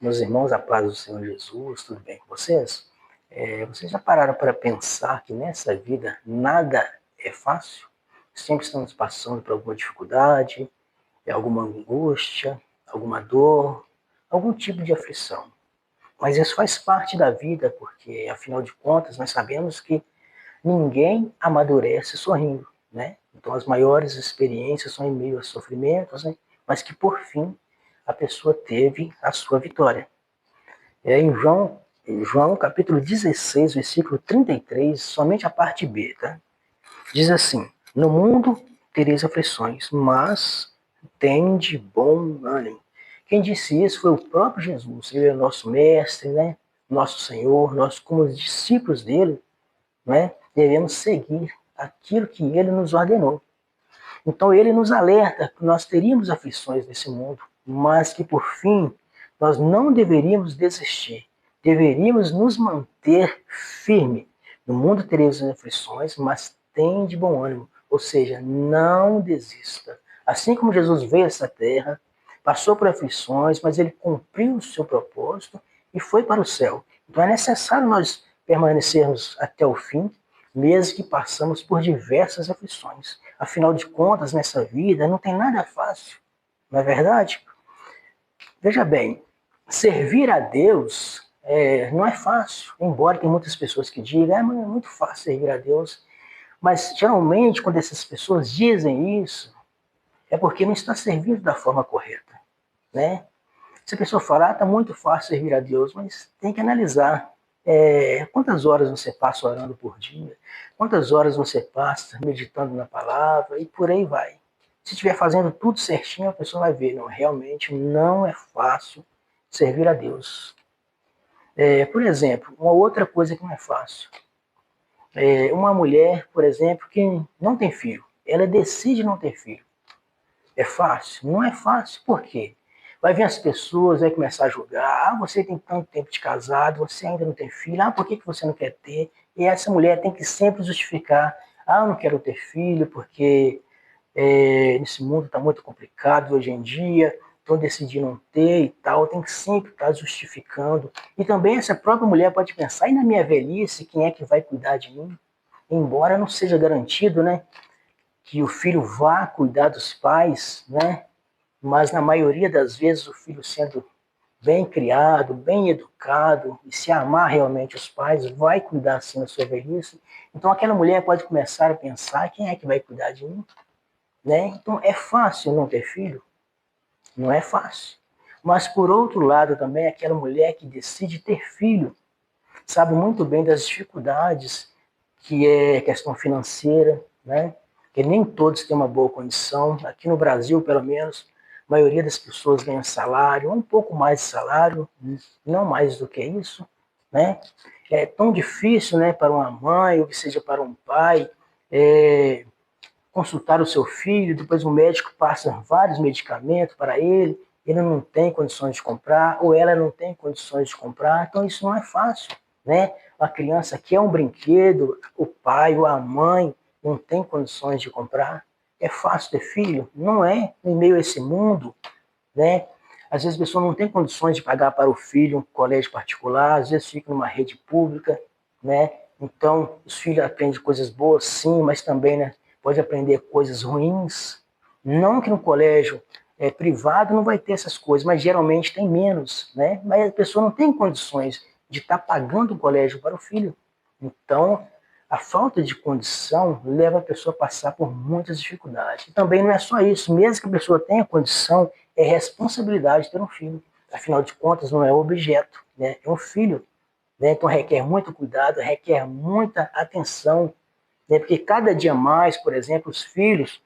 Meus irmãos, a paz do Senhor Jesus, tudo bem com vocês? Vocês já pararam para pensar que nessa vida nada é fácil? Sempre estamos passando por alguma dificuldade, alguma angústia, alguma dor, algum tipo de aflição. Mas isso faz parte da vida, porque afinal de contas nós sabemos que ninguém amadurece sorrindo, né? Então as maiores experiências são em meio a sofrimentos, né? Mas que por fim a pessoa teve a sua vitória. Em João capítulo 16, versículo 33, somente a parte B, tá? Diz assim: No mundo tereis aflições, mas tende bom ânimo. Quem disse isso foi o próprio Jesus. Ele é nosso mestre, né? Nosso Senhor. Nós, como discípulos dele, né? Devemos seguir aquilo que ele nos ordenou. Então ele nos alerta que nós teríamos aflições nesse mundo, mas que por fim nós não deveríamos desistir. Deveríamos nos manter firme. No mundo tereis aflições, mas tem de bom ânimo. Ou seja, não desista. Assim como Jesus veio a essa terra, passou por aflições, mas ele cumpriu o seu propósito e foi para o céu. Então é necessário nós permanecermos até o fim, mesmo que passamos por diversas aflições. Afinal de contas, nessa vida não tem nada fácil, não é verdade? Veja bem, servir a Deus não é fácil, embora tem muitas pessoas que digam, mas é muito fácil servir a Deus. Mas geralmente, quando essas pessoas dizem isso, é porque não está servindo da forma correta, né? Se a pessoa falar, está muito fácil servir a Deus, mas tem que analisar. Quantas horas você passa orando por dia? Quantas horas você passa meditando na palavra? E por aí vai. Se estiver fazendo tudo certinho, a pessoa vai ver, não, realmente não é fácil servir a Deus. Por exemplo, uma outra coisa que não é fácil. Uma mulher, por exemplo, que não tem filho, ela decide não ter filho. É fácil? Não é fácil. Por quê? Vai vir as pessoas, vai começar a julgar. Ah, você tem tanto tempo de casado, você ainda não tem filho. Ah, por que você não quer ter? E essa mulher tem que sempre justificar. Ah, eu não quero ter filho porque esse mundo está muito complicado hoje em dia, então decidi não ter e tal. Tem que sempre estar justificando. E também essa própria mulher pode pensar, e na minha velhice, quem é que vai cuidar de mim? Embora não seja garantido, né, que o filho vá cuidar dos pais, né? Mas na maioria das vezes o filho sendo bem criado, bem educado e se amar realmente os pais, vai cuidar assim da sua velhice. Então aquela mulher pode começar a pensar, quem é que vai cuidar de mim? Né? Então é fácil não ter filho? Não é fácil. Mas por outro lado também aquela mulher que decide ter filho, sabe muito bem das dificuldades que é questão financeira, né? Que nem todos têm uma boa condição. Aqui no Brasil, pelo menos, a maioria das pessoas ganha salário, um pouco mais de salário, não mais do que isso, né? É tão difícil, né, para uma mãe ou que seja para um pai consultar o seu filho, depois o médico passa vários medicamentos para ele não tem condições de comprar, ou ela não tem condições de comprar, então isso não é fácil, né? A criança quer um brinquedo, o pai ou a mãe não tem condições de comprar. É fácil ter filho? Não é, em meio a esse mundo, né? Às vezes a pessoa não tem condições de pagar para o filho um colégio particular, às vezes fica numa rede pública, né? Então, os filhos aprendem coisas boas, sim, mas também, né, pode aprender coisas ruins. Não que no colégio privado não vai ter essas coisas, mas geralmente tem menos, né? Mas a pessoa não tem condições de estar pagando o colégio para o filho. Então, a falta de condição leva a pessoa a passar por muitas dificuldades. E também não é só isso, mesmo que a pessoa tenha condição, é responsabilidade ter um filho. Afinal de contas, não é objeto, né? É um filho. Né? Então requer muito cuidado, requer muita atenção, né? Porque cada dia mais, por exemplo, os filhos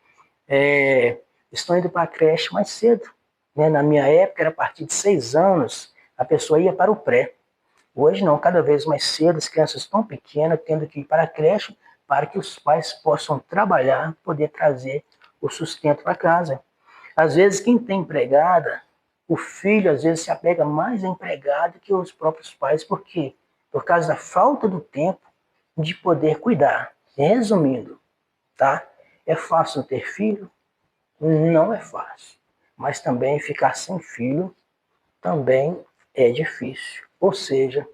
estão indo para a creche mais cedo. Né? Na minha época, era a partir de 6 anos, a pessoa ia para o pré. Hoje não, cada vez mais cedo, as crianças tão pequenas, tendo que ir para a creche, para que os pais possam trabalhar, poder trazer o sustento para casa. Às vezes, quem tem empregada, o filho às vezes se apega mais à empregada que aos próprios pais, por quê? Por causa da falta do tempo de poder cuidar. Resumindo, tá? É fácil ter filho? Não é fácil. Mas também ficar sem filho também é difícil. Ou seja,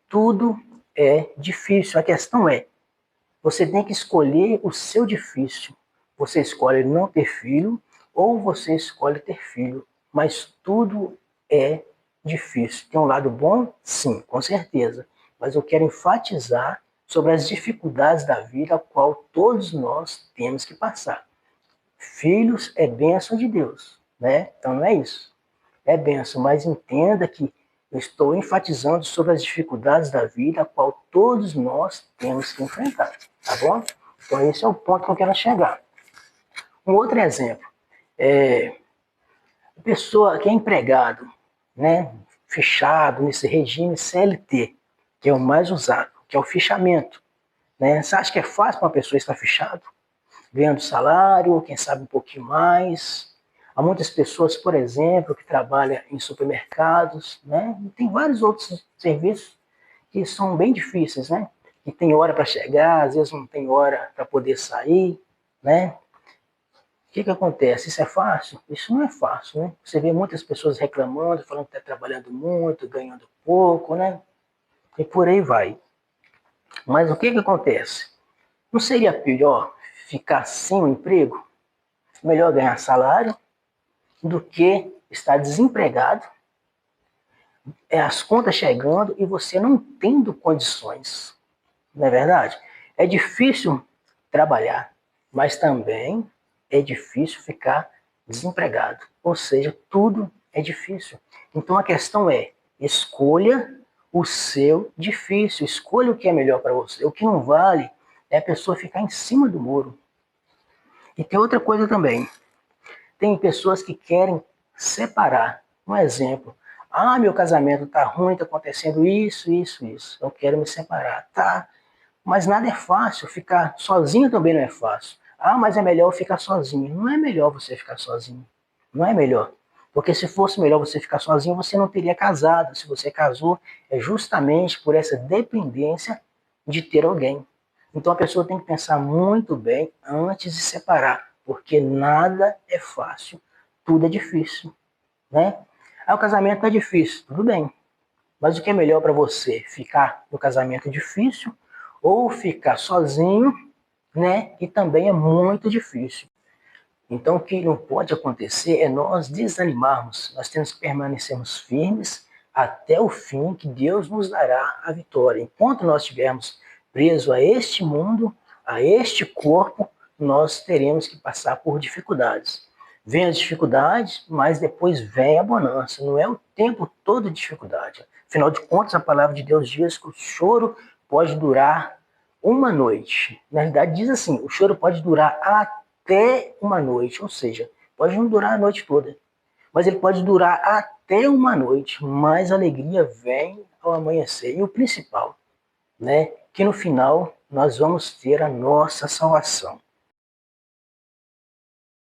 tudo é difícil. A questão é, você tem que escolher o seu difícil. Você escolhe não ter filho ou você escolhe ter filho. Mas tudo é difícil. Tem um lado bom? Sim, com certeza. Mas eu quero enfatizar sobre as dificuldades da vida a qual todos nós temos que passar. Filhos é bênção de Deus, né? Então não é isso. É bênção, mas entenda que eu estou enfatizando sobre as dificuldades da vida a qual todos nós temos que enfrentar, tá bom? Então esse é o ponto que eu quero chegar. Um outro exemplo, a pessoa que é empregado, né, fechado nesse regime CLT, que é o mais usado, que é o fichamento, né? Você acha que é fácil para uma pessoa estar fechado? Ganhando salário, quem sabe um pouquinho mais. Há muitas pessoas, por exemplo, que trabalham em supermercados, né? E tem vários outros serviços que são bem difíceis, né? Que tem hora para chegar, às vezes não tem hora para poder sair, né? O que acontece? Isso é fácil? Isso não é fácil, né? Você vê muitas pessoas reclamando, falando que está trabalhando muito, ganhando pouco, né? E por aí vai. Mas o que acontece? Não seria pior ficar sem o emprego? Melhor ganhar salário do que estar desempregado, as contas chegando e você não tendo condições. Não é verdade? É difícil trabalhar, mas também é difícil ficar desempregado. Ou seja, tudo é difícil. Então a questão é, escolha o seu difícil, escolha o que é melhor para você. O que não vale é a pessoa ficar em cima do muro. E tem outra coisa também. Tem pessoas que querem separar. Um exemplo. Ah, meu casamento está ruim, está acontecendo isso, isso, isso. Eu quero me separar. Tá, mas nada é fácil. Ficar sozinho também não é fácil. Ah, mas é melhor eu ficar sozinho. Não é melhor você ficar sozinho. Não é melhor. Porque se fosse melhor você ficar sozinho, você não teria casado. Se você casou, é justamente por essa dependência de ter alguém. Então a pessoa tem que pensar muito bem antes de separar, porque nada é fácil, tudo é difícil, né? Ah, o casamento é difícil, tudo bem. Mas o que é melhor para você? Ficar no casamento difícil ou ficar sozinho, né? E também é muito difícil. Então, o que não pode acontecer é nós desanimarmos. Nós temos que permanecermos firmes até o fim, que Deus nos dará a vitória. Enquanto nós estivermos presos a este mundo, a este corpo, nós teremos que passar por dificuldades. Vem as dificuldades, mas depois vem a bonança. Não é o tempo todo de dificuldade. Afinal de contas, a palavra de Deus diz que o choro pode durar uma noite. Na verdade, diz assim, o choro pode durar até uma noite, ou seja, pode não durar a noite toda, mas ele pode durar até uma noite, mas a alegria vem ao amanhecer. E o principal, né, que no final nós vamos ter a nossa salvação.